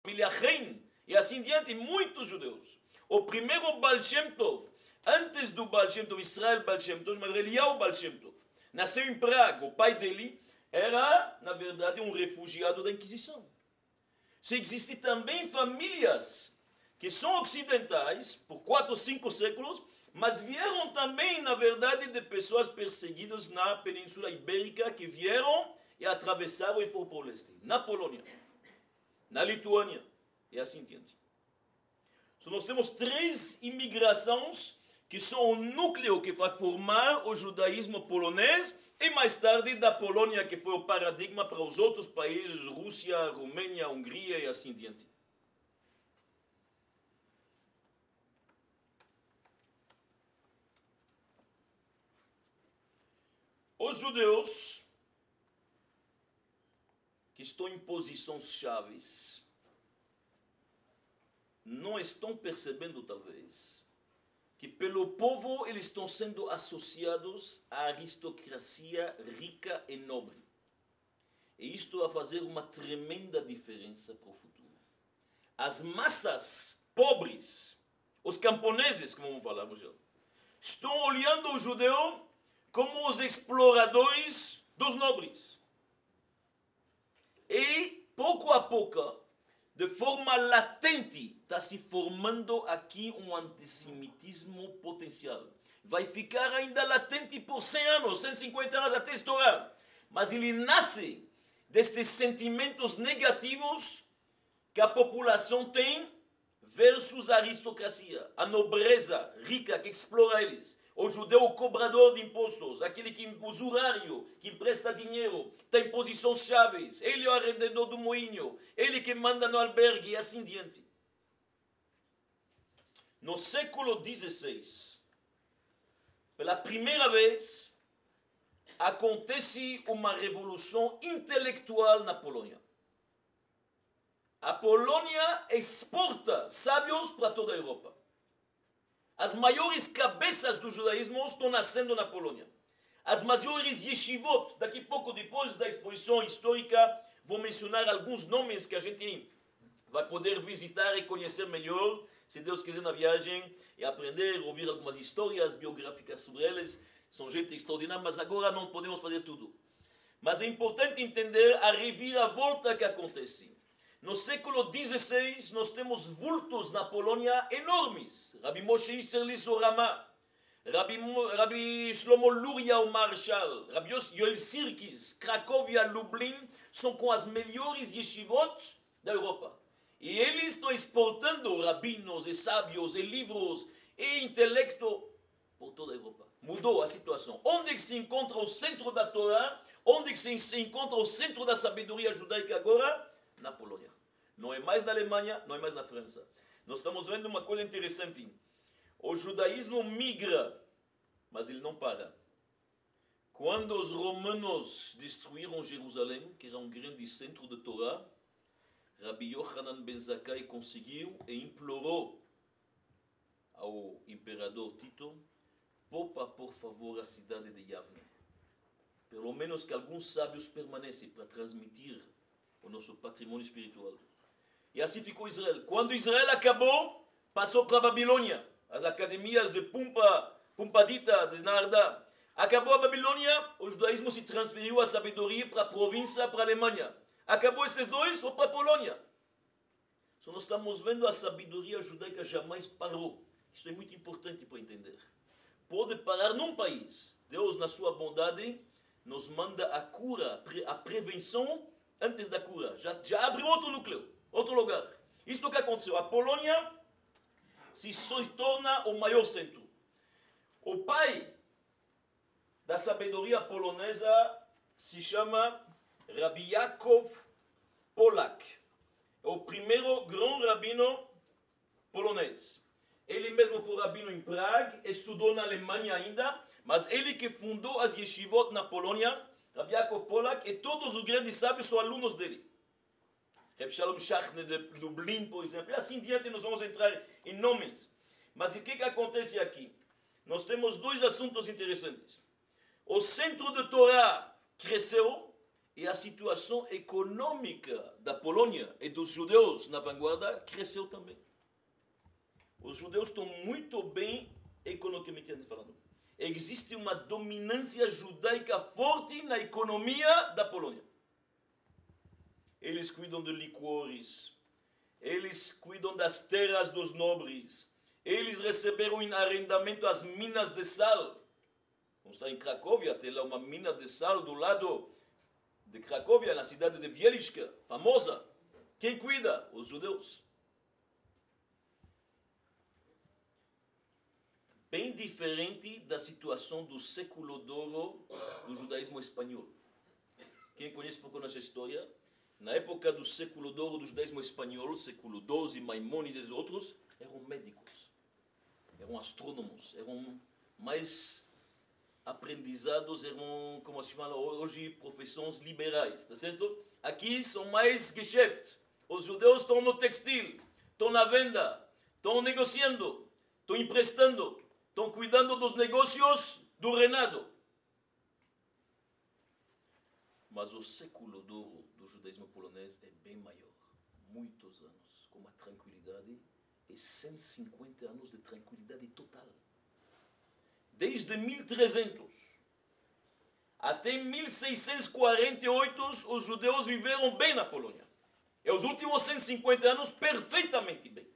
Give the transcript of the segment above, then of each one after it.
família Hein, e assim diante, muitos judeus. O primeiro Baal Shem Tov, antes do Baal Shem Tov, Israel Baal Shem Tov, mas Eliyahu Baal Shem Tov, nasceu em Praga. O pai dele era, na verdade, um refugiado da Inquisição. Se existem também famílias que são ocidentais, por 4 ou 5 séculos, mas vieram também, na verdade, de pessoas perseguidas na Península Ibérica, que vieram e atravessaram e foram para o leste, na Polônia, na Lituânia, e assim diante. Então, nós temos 3 imigrações que são o núcleo que vai formar o judaísmo polonês, e mais tarde da Polônia, que foi o paradigma para os outros países, Rússia, Romênia, Hungria e assim diante. Os judeus que estão em posições chaves não estão percebendo, talvez, que pelo povo eles estão sendo associados à aristocracia rica e nobre. E isto vai fazer uma tremenda diferença para o futuro. As massas pobres, os camponeses, como vamos falar hoje, estão olhando o judeu como os exploradores dos nobres. E, pouco a pouco, de forma latente, está se formando aqui um antissemitismo potencial. Vai ficar ainda latente por 100 anos, 150 anos até estourar. Mas ele nasce destes sentimentos negativos que a população tem versus a aristocracia, a nobreza rica que explora eles. O judeu cobrador de impostos, aquele que usurário, que empresta dinheiro, tem posições chaves, ele é o arrendador do moinho, ele que manda no albergue e assim diante. No século XVI, pela primeira vez, acontece uma revolução intelectual na Polônia. A Polônia exporta sábios para toda a Europa. As maiores cabeças do judaísmo estão nascendo na Polônia. As maiores yeshivot, daqui a pouco depois da exposição histórica, vou mencionar alguns nomes que a gente vai poder visitar e conhecer melhor, se Deus quiser, na viagem, e aprender, ouvir algumas histórias biográficas sobre eles. São gente extraordinária, mas agora não podemos fazer tudo. Mas é importante entender a reviravolta que acontece. No século XVI, nós temos vultos na Polônia enormes. Rabbi Moshe Isserlis o Ramá, Rabbi Shlomo Luria o Marshal, Rabbi Yoel Sirkis, Cracóvia, Lublin, são com as melhores yeshivot da Europa. E eles estão exportando rabinos e sábios e livros e intelecto por toda a Europa. Mudou a situação. Onde que se encontra o centro da Torá? Onde que se encontra o centro da sabedoria judaica agora? Na Polônia. Não é mais na Alemanha, não é mais na França. Nós estamos vendo uma coisa interessante. O judaísmo migra, mas ele não para. Quando os romanos destruíram Jerusalém, que era um grande centro de Torá, Rabbi Yochanan ben Zakkai conseguiu e implorou ao imperador Tito: poupa, por favor, a cidade de Yavne. Pelo menos que alguns sábios permanecem para transmitir o nosso patrimônio espiritual. E assim ficou Israel. Quando Israel acabou, passou para a Babilônia. As academias de Pumpadita, de Narda. Acabou a Babilônia, o judaísmo se transferiu a sabedoria para a província, para a Alemanha. Acabou estes dois, foi para a Polônia. Então nós estamos vendo a sabedoria judaica jamais parou. Isso é muito importante para entender. Pode parar num país. Deus, na sua bondade, nos manda a cura, a prevenção antes da cura. Já abre outro núcleo, outro lugar. Isso que aconteceu. A Polônia se torna o maior centro. O pai da sabedoria polonesa se chama Rabbi Yakov Polak. É o primeiro grande rabino polonês. Ele mesmo foi rabino em Praga, estudou na Alemanha ainda, mas ele que fundou as yeshivot na Polônia, Rabbi Yakov Polak, e todos os grandes sábios são alunos dele. Reb Shalom Shachne de Lublin, por exemplo, e assim diante nós vamos entrar em nomes. Mas o que acontece aqui? Nós temos dois assuntos interessantes. O centro de Torá cresceu e a situação econômica da Polônia e dos judeus na vanguarda cresceu também. Os judeus estão muito bem economicamente falando. Existe uma dominância judaica forte na economia da Polônia. Eles cuidam de licores, eles cuidam das terras dos nobres, eles receberam em arrendamento as minas de sal. Vamos estar em Cracóvia, tem lá uma mina de sal do lado de Cracóvia, na cidade de Wieliczka, famosa. Quem cuida? Os judeus. Bem diferente da situação do século de ouro do judaísmo espanhol. Quem conhece um pouco nossa história, na época do século de ouro do judaísmo espanhol, século XII, Maimônides e outros, eram médicos, eram astrônomos, eram mais aprendizados, eram, como se chama hoje, profissões liberais, tá certo? Aqui são mais Geschäft. Os judeus estão no textil, estão na venda, estão negociando, estão emprestando, estão cuidando dos negócios do reinado. Mas o século do judaísmo polonês é bem maior. Muitos anos, com uma tranquilidade, e 150 anos de tranquilidade total. Desde 1300 até 1648, os judeus viveram bem na Polônia. E os últimos 150 anos, perfeitamente bem.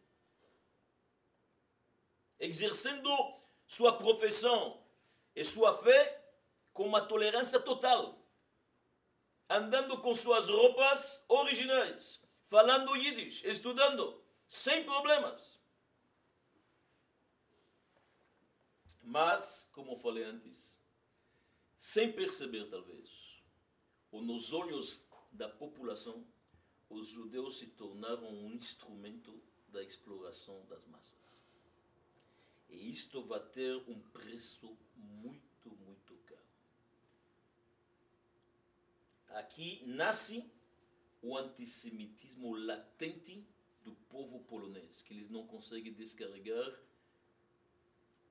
Exercendo sua profissão e sua fé com uma tolerância total. Andando com suas roupas originais, falando Yiddish, estudando, sem problemas. Mas, como falei antes, sem perceber talvez, ou nos olhos da população, os judeus se tornaram um instrumento da exploração das massas. E isto vai ter um preço muito, muito caro. Aqui nasce o antissemitismo latente do povo polonês, que eles não conseguem descarregar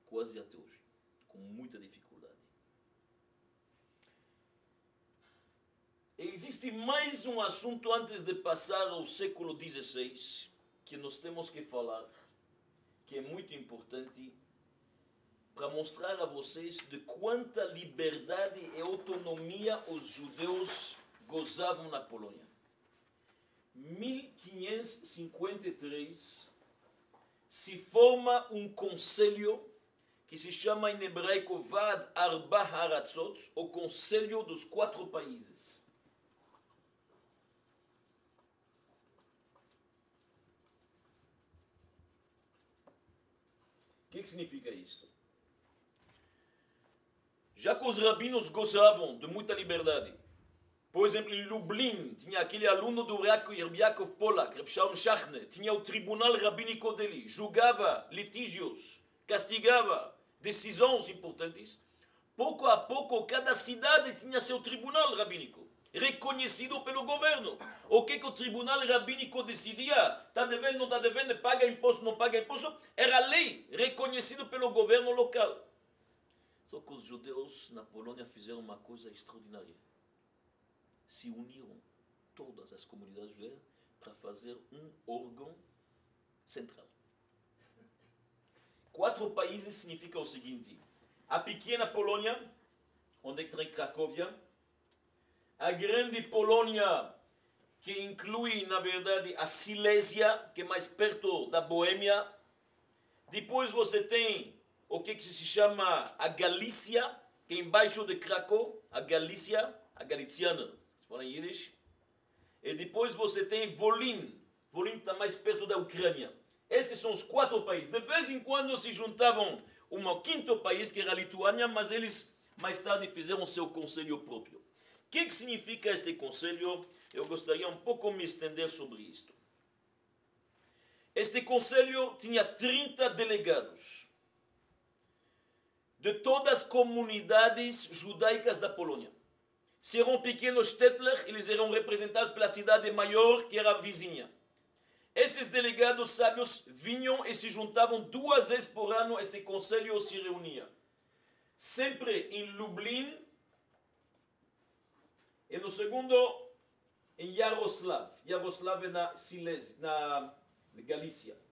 quase até hoje, com muita dificuldade. Existe mais um assunto antes de passar ao século XVI, que nós temos que falar, que é muito importante, para mostrar a vocês de quanta liberdade e autonomia os judeus gozavam na Polônia. 1553 se forma um conselho que se chama em hebraico Vad Arba Haratzot, o Conselho dos 4 Países. O que significa isso? Já que os rabinos gozavam de muita liberdade, por exemplo, em Lublin, tinha aquele aluno do Rabbi Yaakov Polak, Rabbi Shalom Shachne, tinha o tribunal rabínico dele, julgava litígios, castigava decisões importantes. Pouco a pouco, cada cidade tinha seu tribunal rabínico, reconhecido pelo governo. O que o tribunal rabínico decidia? Está devendo, não está devendo, paga imposto, não paga imposto, era lei, reconhecido pelo governo local. Só que os judeus na Polônia fizeram uma coisa extraordinária. Se uniram todas as comunidades judaicas para fazer um órgão central. 4 países significa o seguinte: a pequena Polônia, onde entra em Cracóvia, a grande Polônia, que inclui, na verdade, a Silésia, que é mais perto da Boêmia. Depois você tem o que se chama a Galícia, que é embaixo de Krakow, a Galícia, a galiciana, se fala em Yiddish. E depois você tem Volyn. Volyn está mais perto da Ucrânia. Estes são os 4 países. De vez em quando se juntavam um 5º país, que era a Lituânia, mas eles mais tarde fizeram seu conselho próprio. O que significa este conselho? Eu gostaria um pouco de me estender sobre isto. Este conselho tinha 30 delegados de todas as comunidades judaicas da Polônia. Se eram pequenos Stettler, eles eram representados pela cidade maior, que era a vizinha. Esses delegados sábios vinham e se juntavam 2 vezes por ano, este conselho se reunia. Sempre em Lublin E no segundo, em Yaroslav. Yaroslav é na Silésia, na Galícia.